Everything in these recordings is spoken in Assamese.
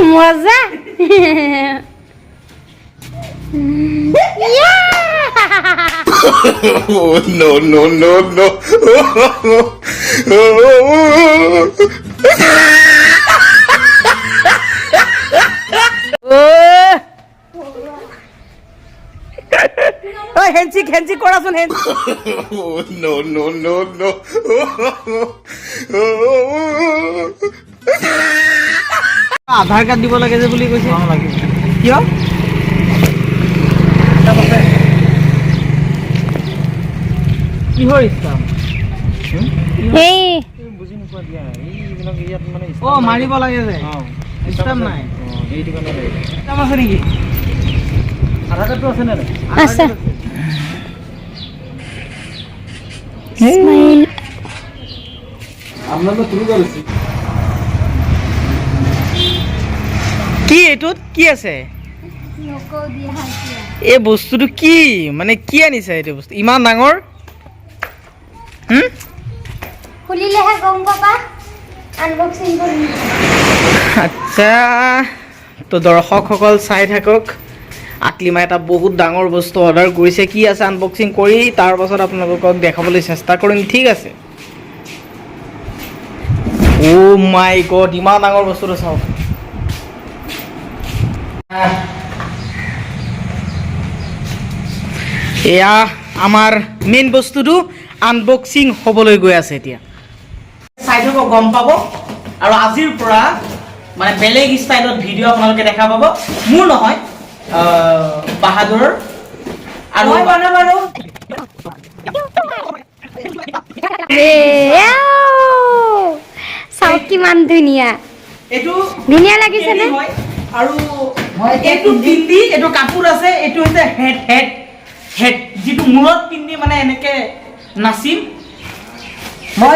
মজা Oh, no, no, no, no. ওই হ্যান্ডশিক কৰাছুন Oh, no, no, no, no. আধাৰ কাৰ্ড দিব লাগে যে বুলি কৈছে কিয় কিহৰ ইছলাম এই বুজি নোপোৱা দিয়া এইবিলাক ইয়াত মানে মাৰিব লাগে যে ইছলাম নাই এইটো কাৰণে ইছলাম আছে নেকি আধাৰ কাৰ্ডটো আছে নে নাই আছে ইসমাইল আপনার তো শুরু করেছি কি এটুত কি আছে এই বস্তুটো কি মানে কি আনিছে এইটো বস্তু ইমান ডাঙৰ খুলিলেহে গম পাবা আনবক্সিং কৰিম আচ্ছা তো দৰ্শকসকল চাই থাকক আকলিমা এটা বহুত ডাঙৰ বস্তু অৰ্ডাৰ কৰিছে কি আছে আনবক্সিং কৰি তাৰ পাছত আপোনালোকক দেখাবলৈ চেষ্টা কৰিম ঠিক আছে ও মাই গড ইমান ডাঙৰ বস্তুটো চাওক এয়া আমাৰ মেইন বস্তুটো আনবক্সিং হ'বলৈ গৈ আছে এতিয়া চাই থাকক গম পাব আৰু আজিৰ পৰা মানে বেলেগ ষ্টাইলত ভিডিঅ' আপোনালোকে দেখা পাব মোৰ নহয় বাহাদুৰৰ আৰু বানাবাৰো চাওক কিমান ধুনীয়া এটো ধুনীয়া লাগিছে নে আৰু এটো পিন্ধি এটো কাপোৰ আছে এটো হৈছে হেড যেটো মূৰত পিন্ধি মানে এনেকে নাচিম মই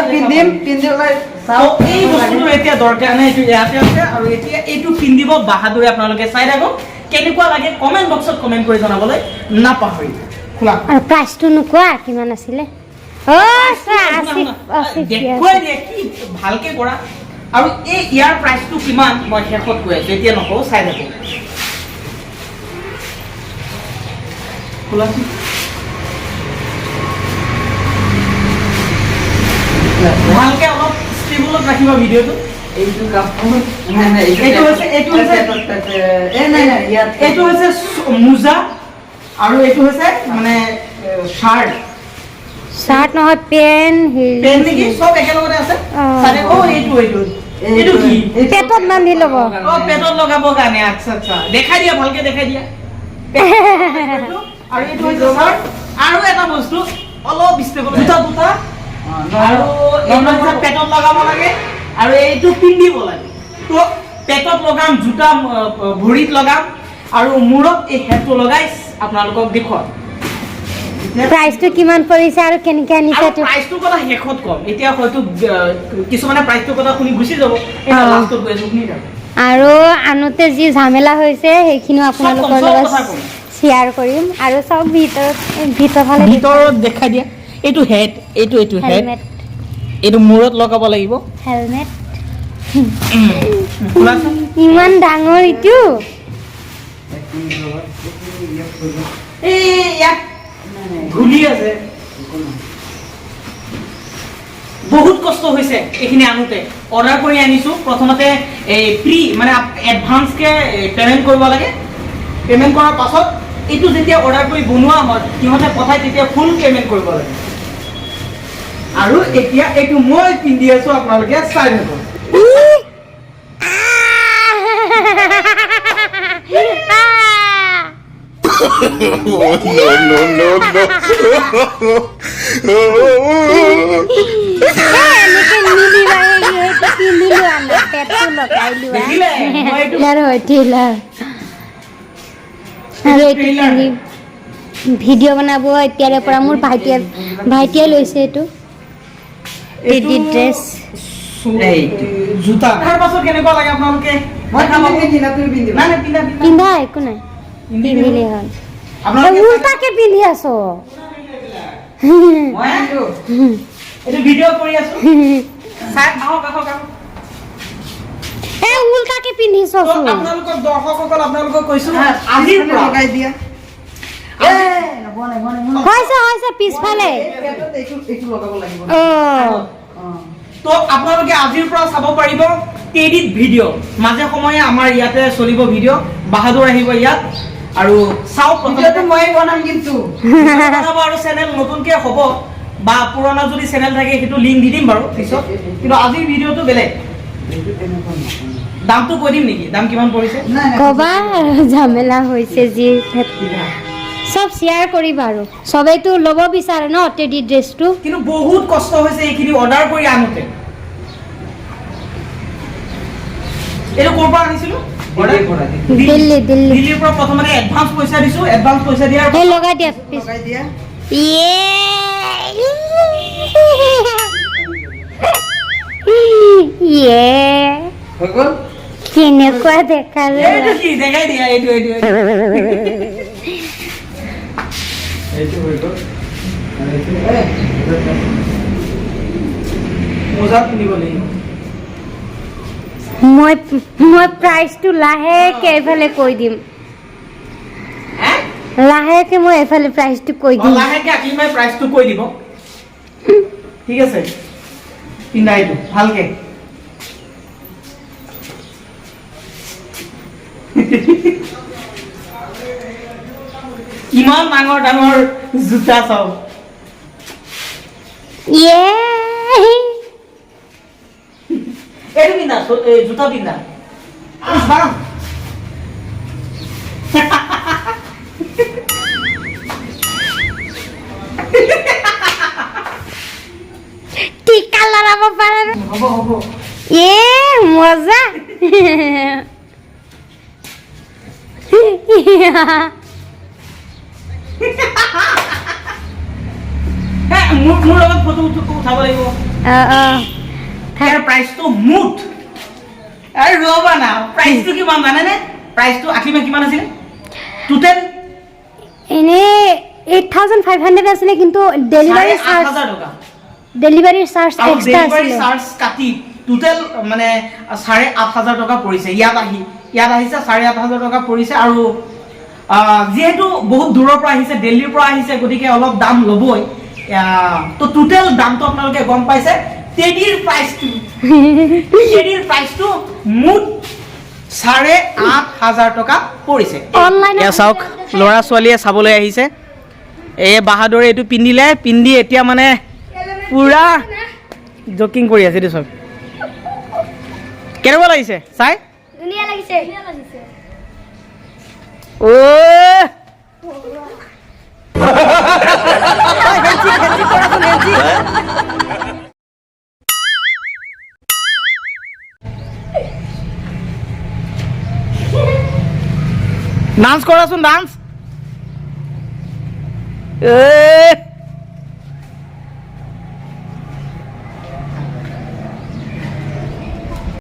পিন্ধিবলৈ চাও এই বস্তুটো এতিয়া দৰকাৰ নাই এটো ইয়াতে আছে আৰু এতিয়া এটো পিন্ধিব বাহাদুৰে আপোনালোকে চাই থাকক কেনেকুৱা লাগে কমেন্ট বক্সত কমেন্ট কৰি জনাবলৈ নাপাহৰিব খোলা আৰু প্ৰাইচটো নোকোৱা কিমান আছিলে ও আসিফ দেখুৱাই দিয়ে কি ভালকে কৰা আৰু এই ইয়াৰ প্ৰাইচটো কিমান মই শেষত কৈ আছো এতিয়া নকওঁ চাই থাকক খোলা ভালকে অলপ ষ্টেবলত ৰাখিব ভিডিঅ'টো এইটো কাপোৰ নাই এইটো হৈছে মোজা আৰু এইটো হৈছে মানে শার্ট নহয় পেন পেন নেকি সব একেলগতে আছে সারে ও এইটো কি পেটত বান্ধি ল'ব ও পেটত লগাব কাৰণে আচ্ছা আচ্ছা দেখাই দিয়া ভালকে দেখাই দিয়া আৰু এইটো হৈছে শাৰ্ট আৰু এটা বস্তু অলপ ষ্টেবল দুটা আৰু এইটো পেটত লগাব লাগে আৰু এইটো পিন্ধিব লাগে তো পেটত লগাম জুতা ভৰিত লগাম আৰু মূৰত এই হেডটো লগাই আপোনালোকক দেখুৱাম প্ৰাইচটো কিমান পৰিছে আৰু কেনেকৈ আনিছে আৰু প্ৰাইচটো কথা শেষত কম এতিয়া হয়তো কিছুমানে প্ৰাইচটো কথা শুনি গুচি যাব এটা লাষ্টত গৈ শুনি যাব আৰু আনোতে যি ঝামেলা হৈছে সেইখিনিও আপোনালোকৰ লগত শ্বেয়াৰ কৰিম আৰু সব ভিতৰত দেখাই দিয়া এইটো হেড এইটো হেড হেলমেট এইটো মূৰত লগাব লাগিব হেলমেট ইমান ডাঙৰ ইটো ঘুলি আছে বহুত কষ্ট হৈছে এইখিনি আনোতে অৰ্ডাৰ কৰি আনিছো প্ৰথমতে এই প্ৰি মানে এডভান্স কে পেমেন্ট কৰিব লাগে পেমেন্ট কৰাৰ পাছত এইটো যেতিয়া অৰ্ডাৰ কৰি বনোৱা হয় কিহতে পঠাই তেতিয়া ফুল পেমেন্ট কৰিব লাগে আৰু এতিয়া এইটো মই পিন্ধি আছো আপোনালোকে চাই থাকক Oh, no, no, no, no. Video' বনাব এতিয়াৰে পৰা মোৰ ভাইটিয়ে লৈছে এইটো ড্ৰেছ জোতা তাৰ পাছত কেনেকুৱা লাগে আপোনালোকে পিন্ধা একো নাই পিন্ধিলে হ'ল উল্টাকে পিন্ধি আছো এইটো ভিডিঅ' কৰি আছো চাই আহক এ উল্টাকে পিন্ধিছ তো আপোনালোকক দৰ্শকসকল আপোনালোকক কৈছো আজিৰ পৰা লগাই দিয়া হৈছে পিছফালে এইটো লগাব লাগিব অ তো আপোনালোকে আজিৰ পৰা চাব পাৰিব টেডিত ভিডিঅ' মাজে সময়ে আমাৰ ইয়াতে চলিব ভিডিঅ' বাহাদুৰ আহিব ইয়াত আৰু চাওক ভিডিঅ'টো মই বনাম কিন্তু আৰু চেনেল নতুনকৈ হ'ব বা পুৰণা যদি চেনেল থাকে সেইটো লিংক দি দিম বাৰু পিছত কিন্তু আজিৰ ভিডিঅ'টো বেলেগ দামটো কৈ দিম নেকি দাম কিমান পৰিছে কবা ঝামেলা হৈছে যি সব শেয়াৰ কৰিবা আৰু সবেইতো ল'ব বিচাৰে ন টেডি ড্ৰেছটো কিন্তু বহুত কষ্ট হৈছে এইখিনি অৰ্ডাৰ কৰি আনোতে এইটো ক'ৰ পৰা আনিছিলো দিল্লীৰ পৰা প্ৰথমতে এডভান্স পইচা দিছো এডভান্স পইচা দিয়াৰ এই লগাই দিয়া হৈ গ'ল কেনেকুৱা দেখা এইটো কি দেখাই দিয়া এইটো হৈ গ'ল মোজা পিন্ধিব লাগিব মই প্ৰাইচটো লাহেকে এফালে কৈ দিম লাহেকে মই এফালে প্ৰাইচটো কৈ দিম লাহেকে আকলিমাই প্ৰাইচটো কৈ দিব ঠিক আছে পিন্ধা এইটো ভালকে ইমান ডাঙৰ জোতা চাওক এইটো পিন্ধা জোতা পিন্ধা টিকা লগাব পাৰে হ'ব মজা মোৰ লগত ফটো উঠাব লাগিব ইয়াৰ প্ৰাইচটো মুঠ আৰু ৰ'বা না প্ৰাইচটো কিমান জানেনে প্ৰাইচটো আকলিমা কিমান আছিল টোটেল এনে 8500 আছিলে কিন্তু ডেলিভাৰী চাৰ্জ 8000 টকা ডেলিভাৰী চাৰ্জ এক্সট্ৰা ডেলিভাৰী আছিলে চাৰ্জ কাটি টোটেল মানে 8500 টকা পৰিছে ইয়াত আহিছে 8500 টকা পৰিছে আৰু যেহেতু বহুত দূৰৰ পৰা আহিছে দিল্লীৰ পৰা আহিছে গতিকে অলপ দাম ল'বই তো টোটেল দামটো আপোনালোকে গম পাইছে টেডিৰ প্ৰাইচটো মুঠ 8500 টকা পৰিছে এয়া চাওক ল'ৰা ছোৱালীয়ে চাবলৈ আহিছে এই বাহাদুৰে এইটো পিন্ধি এতিয়া মানে পুৰা জকিং কৰি আছে দেই চব কেনেকুৱা লাগিছে চাই ধুনীয়া লাগিছে ডান্স কৰাচোন ডান্স